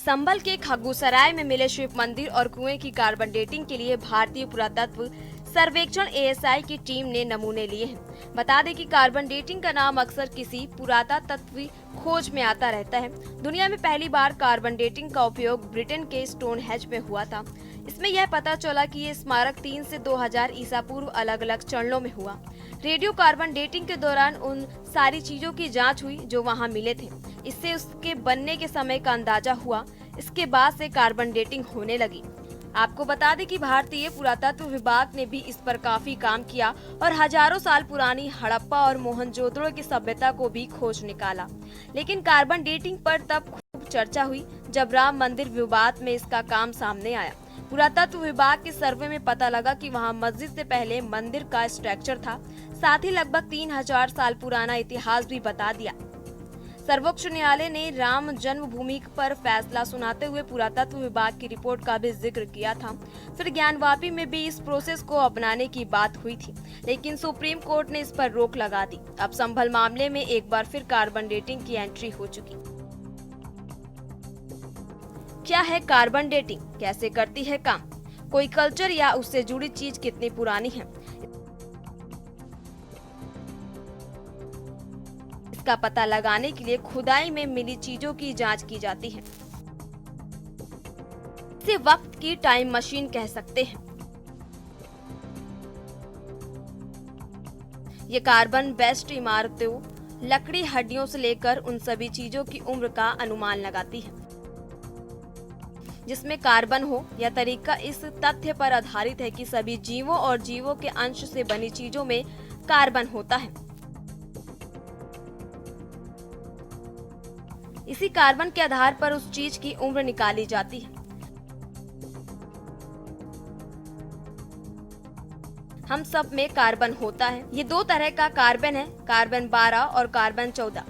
संभल के खग्गूसराय में मिले शिव मंदिर और कुएं की कार्बन डेटिंग के लिए भारतीय पुरातत्व सर्वेक्षण एएसआई की टीम ने नमूने लिए हैं। बता दें कि कार्बन डेटिंग का नाम अक्सर किसी पुरातत्व खोज में आता रहता है। दुनिया में पहली बार कार्बन डेटिंग का उपयोग ब्रिटेन के स्टोनहेंज में हुआ था। इसमें यह पता चला कि ये स्मारक 3 से 2000 ईसा पूर्व अलग अलग चरणों में हुआ। रेडियो कार्बन डेटिंग के दौरान उन सारी चीजों की जांच हुई जो वहां मिले थे। इससे उसके बनने के समय का अंदाजा हुआ। इसके बाद से कार्बन डेटिंग होने लगी। आपको बता दें कि भारतीय पुरातत्व विभाग ने भी इस पर काफी काम किया और हजारों साल पुरानी हड़प्पा और मोहनजोदड़ो की सभ्यता को भी खोज निकाला। लेकिन कार्बन डेटिंग पर तब खूब चर्चा हुई जब राम मंदिर विवाद में इसका काम सामने आया। पुरातत्व विभाग के सर्वे में पता लगा कि वहां मस्जिद से पहले मंदिर का स्ट्रक्चर था। साथ ही लगभग 3000 साल पुराना इतिहास भी बता दिया। सर्वोच्च न्यायालय ने राम जन्मभूमि पर फैसला सुनाते हुए पुरातत्व विभाग की रिपोर्ट का भी जिक्र किया था। फिर ज्ञानवापी में भी इस प्रोसेस को अपनाने की बात हुई थी, लेकिन सुप्रीम कोर्ट ने इस पर रोक लगा दी। अब संभल मामले में एक बार फिर कार्बन डेटिंग की एंट्री हो चुकी। क्या है कार्बन डेटिंग, कैसे करती है काम, कोई कल्चर या उससे जुड़ी चीज कितनी पुरानी है, इसका पता लगाने के लिए खुदाई में मिली चीजों की जांच की जाती है। इसे वक्त की टाइम मशीन कह सकते हैं। ये कार्बन बेस्ड इमारतों, लकड़ी, हड्डियों से लेकर उन सभी चीजों की उम्र का अनुमान लगाती है जिसमें कार्बन हो। यह तरीका इस तथ्य पर आधारित है कि सभी जीवों और जीवों के अंश से बनी चीजों में कार्बन होता है। इसी कार्बन के आधार पर उस चीज की उम्र निकाली जाती है। हम सब में कार्बन होता है। ये दो तरह का कार्बन है, कार्बन 12 और कार्बन 14।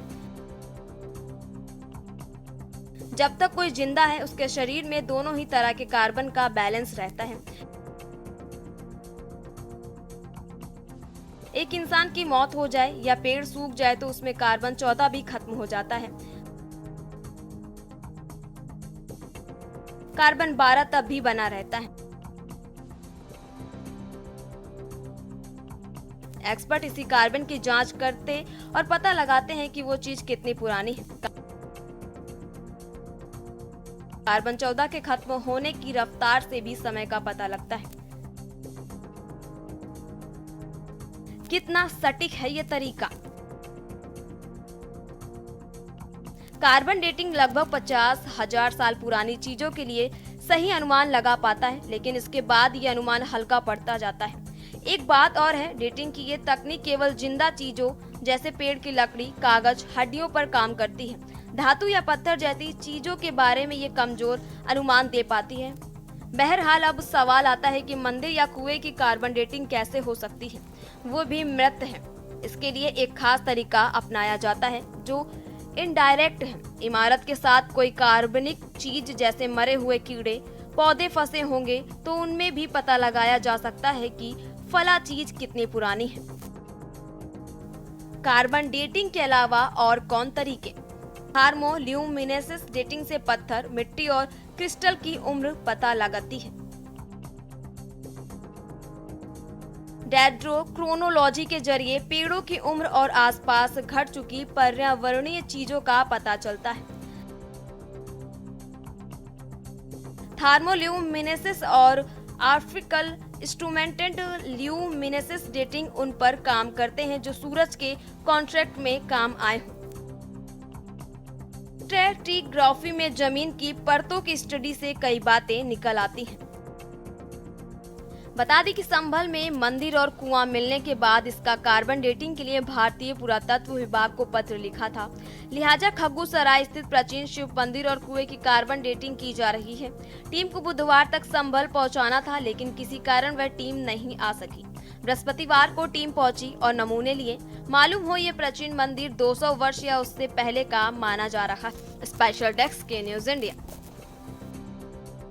जब तक कोई जिंदा है उसके शरीर में दोनों ही तरह के कार्बन का बैलेंस रहता है। एक इंसान की मौत हो जाए या पेड़ सूख जाए तो उसमें कार्बन 14 भी खत्म हो जाता है। कार्बन 12 तब भी बना रहता है। एक्सपर्ट इसी कार्बन की जांच करते और पता लगाते हैं कि वो चीज कितनी पुरानी है। कार्बन 14 के खत्म होने की रफ्तार से भी समय का पता लगता है। कितना सटीक है ये तरीका। कार्बन डेटिंग लगभग 50,000 साल पुरानी चीजों के लिए सही अनुमान लगा पाता है, लेकिन इसके बाद ये अनुमान हल्का पड़ता जाता है। एक बात और है, डेटिंग की ये तकनीक केवल जिंदा चीजों जैसे पेड़ की लकड़ी, कागज, हड्डियों पर काम करती है। धातु या पत्थर जैसी चीजों के बारे में ये कमजोर अनुमान दे पाती है। बहरहाल अब सवाल आता है कि मंदिर या कुएं की कार्बन डेटिंग कैसे हो सकती है, वो भी मृत है। इसके लिए एक खास तरीका अपनाया जाता है जो इनडायरेक्ट है। इमारत के साथ कोई कार्बनिक चीज जैसे मरे हुए कीड़े, पौधे फंसे होंगे तो उनमें भी पता लगाया जा सकता है कि फला चीज कितनी पुरानी है। कार्बन डेटिंग के अलावा और कौन तरीके? थर्मोल्यूमिनेसेंस डेटिंग से पत्थर, मिट्टी और क्रिस्टल की उम्र पता लगाती है। डेंड्रोक्रोनोलॉजी के जरिए पेड़ों की उम्र और आसपास घट चुकी पर्यावरणीय चीजों का पता चलता है। थर्मोल्यूमिनेसेंस और आर्टिफिशियल इंस्ट्रूमेंटेड ल्यूमिनेसेंस डेटिंग उन पर काम करते हैं जो सूरज के कॉन्ट्रैक्ट में काम आए हों। स्ट्रैटिग्राफी में जमीन की परतों की स्टडी से कई बातें निकल आती हैं। बता दें कि संभल में मंदिर और कुआं मिलने के बाद इसका कार्बन डेटिंग के लिए भारतीय पुरातत्व विभाग को पत्र लिखा था। लिहाजा खग्गूसराय स्थित प्राचीन शिव मंदिर और कुएं की कार्बन डेटिंग की जा रही है। टीम को बुधवार तक संभल पहुंचाना था, लेकिन किसी कारण वह टीम नहीं आ सकी। बृहस्पतिवार को टीम पहुंची और नमूने लिए। मालूम हो ये प्राचीन मंदिर 200 वर्ष या उससे पहले का माना जा रहा है। स्पेशल डेस्क के न्यूज इंडिया।